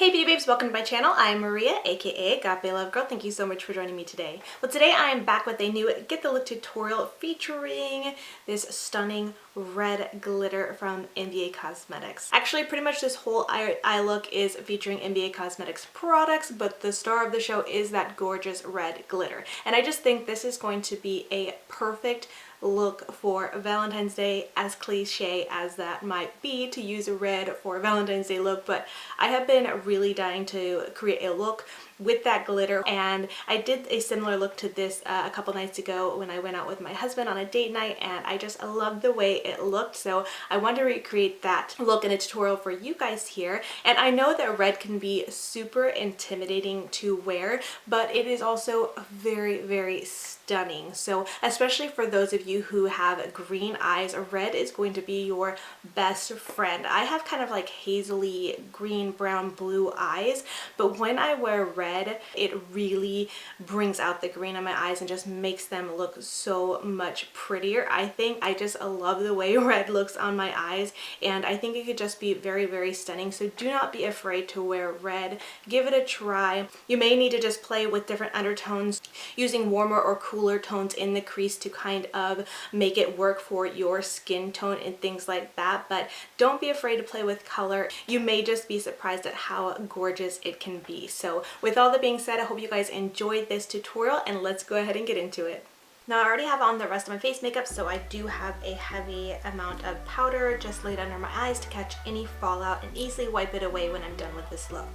Hey beauty babes, welcome to my channel. I'm Maria, aka agapelovegirl. Thank you so much for joining me today. Well, today I am back with a new Get the Look tutorial featuring this stunning red glitter from MBA Cosmetics. Actually, pretty much this whole eye look is featuring MBA Cosmetics products, but the star of the show is that gorgeous red glitter. And I just think this is going to be a perfect look for Valentine's Day, as cliche as that might be to use red for a Valentine's Day look, but I have been really dying to create a look with that glitter, and I did a similar look to this a couple nights ago when I went out with my husband on a date night, and I just loved the way it looked, so I wanted to recreate that look in a tutorial for you guys here. And I know that red can be super intimidating to wear, but it is also very stunning. So especially for those of you who have green eyes, red is going to be your best friend. I have kind of like hazily green, brown, blue eyes, but when I wear red, it really brings out the green in my eyes and just makes them look so much prettier. I just love the way red looks on my eyes, and I think it could just be very stunning. So do not be afraid to wear red. Give it a try. You may need to just play with different undertones using warmer or cooler tones in the crease to kind of make it work for your skin tone and things like that, but don't be afraid to play with color. You may just be surprised at how gorgeous it can be. So with all that being said, I hope you guys enjoyed this tutorial, and let's go ahead and get into it. Now I already have on the rest of my face makeup, so I do have a heavy amount of powder just laid under my eyes to catch any fallout and easily wipe it away when I'm done with this look.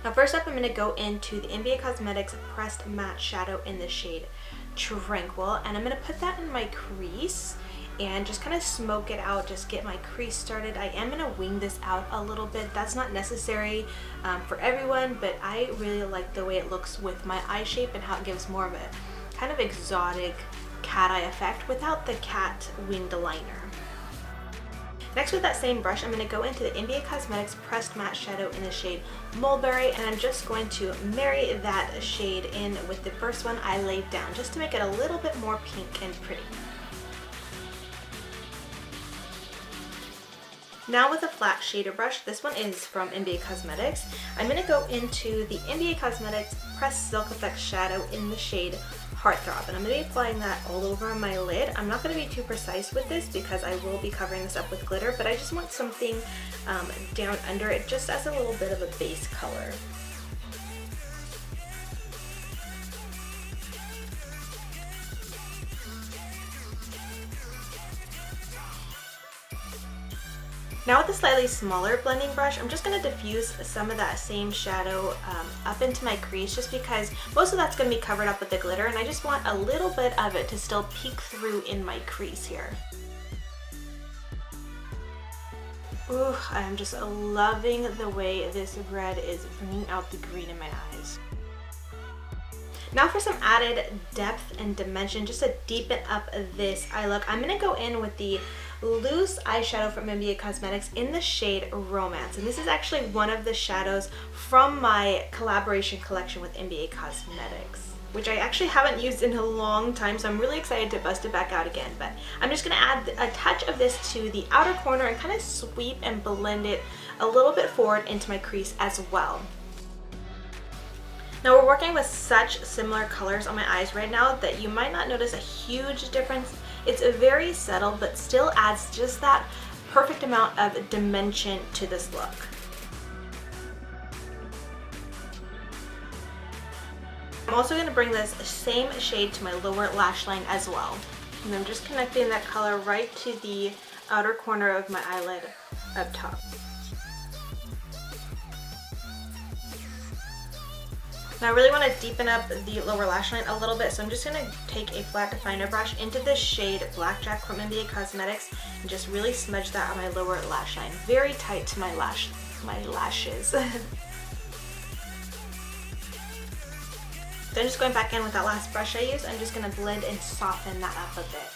Now first up, I'm going to go into the MBA Cosmetics Pressed Matte Shadow in the shade Tranquil, and I'm going to put that in my crease and just kind of smoke it out, just get my crease started. I am going to wing this out a little bit. That's not necessary for everyone, but I really like the way it looks with my eye shape and how it gives more of a kind of exotic cat eye effect without the cat winged liner. Next, with that same brush, I'm going to go into the MBA Cosmetics Pressed Matte Shadow in the shade Mulberry, and I'm just going to marry that shade in with the first one I laid down, just to make it a little bit more pink and pretty. Now with a flat shader brush, this one is from MBA Cosmetics, I'm going to go into the MBA Cosmetics Pressed Silk Effect Shadow in the shade Heartthrob, and I'm going to be applying that all over my lid. I'm not going to be too precise with this because I will be covering this up with glitter, but I just want something down under it just as a little bit of a base color. Now with a slightly smaller blending brush, I'm just going to diffuse some of that same shadow up into my crease, just because most of that's going to be covered up with the glitter, and I just want a little bit of it to still peek through in my crease here. Ooh, I'm just loving the way this red is bringing out the green in my eyes. Now for some added depth and dimension, just to deepen up this eye look, I'm going to go in with the loose eyeshadow from MBA Cosmetics in the shade Romance. And this is actually one of the shadows from my collaboration collection with MBA Cosmetics, which I actually haven't used in a long time, so I'm really excited to bust it back out again. But I'm just going to add a touch of this to the outer corner and kind of sweep and blend it a little bit forward into my crease as well. Now we're working with such similar colors on my eyes right now that you might not notice a huge difference. It's very subtle, but still adds just that perfect amount of dimension to this look. I'm also going to bring this same shade to my lower lash line as well. And I'm just connecting that color right to the outer corner of my eyelid up top. Now I really want to deepen up the lower lash line a little bit, so I'm just going to take a flat definer brush into the shade Blackjack from MBA Cosmetics and just really smudge that on my lower lash line, very tight to my lashes. Then just going back in with that last brush I used, I'm just going to blend and soften that up a bit.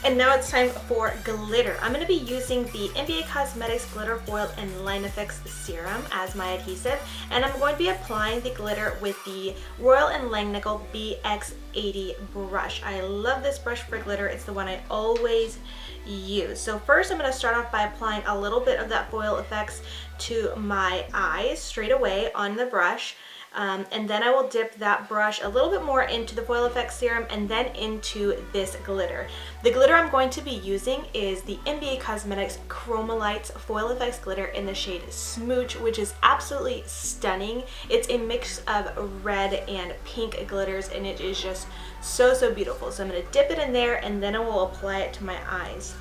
And now it's time for glitter. I'm going to be using the MBA Cosmetics Glitter Foil and Langnickel Serum as my adhesive, and I'm going to be applying the glitter with the Royal and Langnickel BX80 brush. I love this brush for glitter. It's the one I always use. So first I'm going to start off by applying a little bit of that foil effects to my eyes straight away on the brush. And then I will dip that brush a little bit more into the Foil Effects Serum and then into this glitter. The glitter I'm going to be using is the MBA Cosmetics Chromalights Foil Effects Glitter in the shade Smooch, which is absolutely stunning. It's a mix of red and pink glitters, and it is just so beautiful. So I'm going to dip it in there and then I will apply it to my eyes.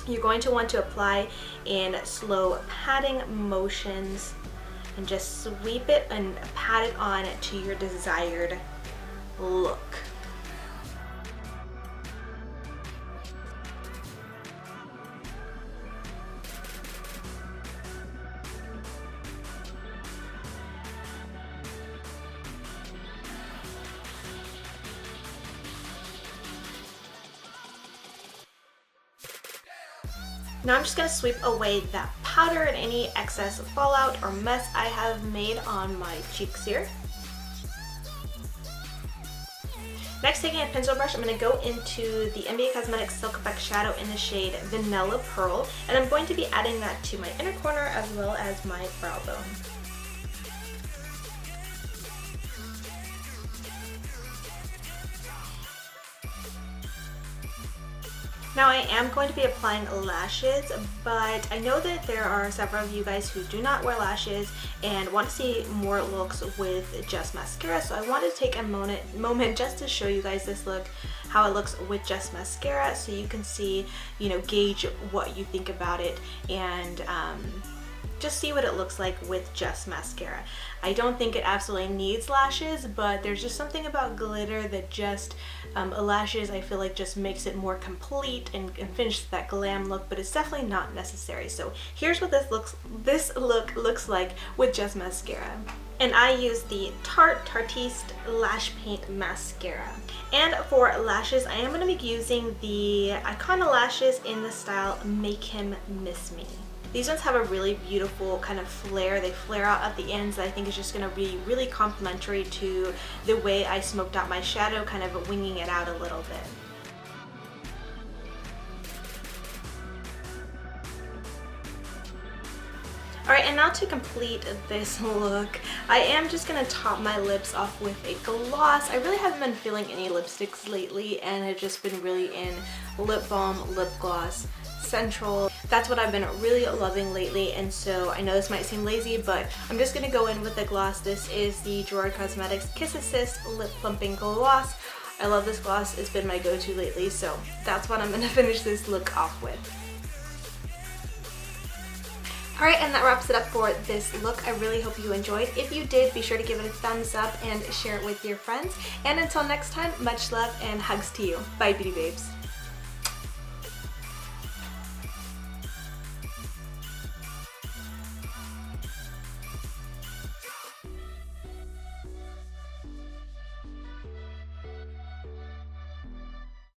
You're going to want to apply in slow patting motions and just sweep it and pat it on to your desired look. Now I'm just going to sweep away that powder and any excess fallout or mess I have made on my cheeks here. Next, taking a pencil brush, I'm going to go into the MBA Cosmetics Silk Effect Shadow in the shade Vanilla Pearl, and I'm going to be adding that to my inner corner as well as my brow bone. Now I am going to be applying lashes, but I know that there are several of you guys who do not wear lashes and want to see more looks with just mascara, so I wanted to take a moment just to show you guys this look, how it looks with just mascara, so you can see, gauge what you think about it and just see what it looks like with just mascara. I don't think it absolutely needs lashes, but there's just something about glitter that just lashes, I feel like, just makes it more complete and finishes that glam look, but it's definitely not necessary. So here's what this look looks like with just mascara. And I use the Tarte Tartiest Lash Paint Mascara. And for lashes, I am going to be using the Icona lashes in the style Make Him Miss Me. These ones have a really beautiful kind of flare. They flare out at the ends that I think is just going to be really complementary to the way I smoked out my shadow, kind of winging it out a little bit. Alright, and now to complete this look, I am just going to top my lips off with a gloss. I really haven't been feeling any lipsticks lately, and I've just been really in lip balm, lip gloss, central. That's what I've been really loving lately, and so I know this might seem lazy, but I'm just going to go in with the gloss. This is the Drawer Cosmetics Kiss Assist Lip Plumping Gloss. I love this gloss. It's been my go-to lately, so that's what I'm going to finish this look off with. Alright, and that wraps it up for this look. I really hope you enjoyed. If you did, be sure to give it a thumbs up and share it with your friends. And until next time, much love and hugs to you. Bye, beauty babes.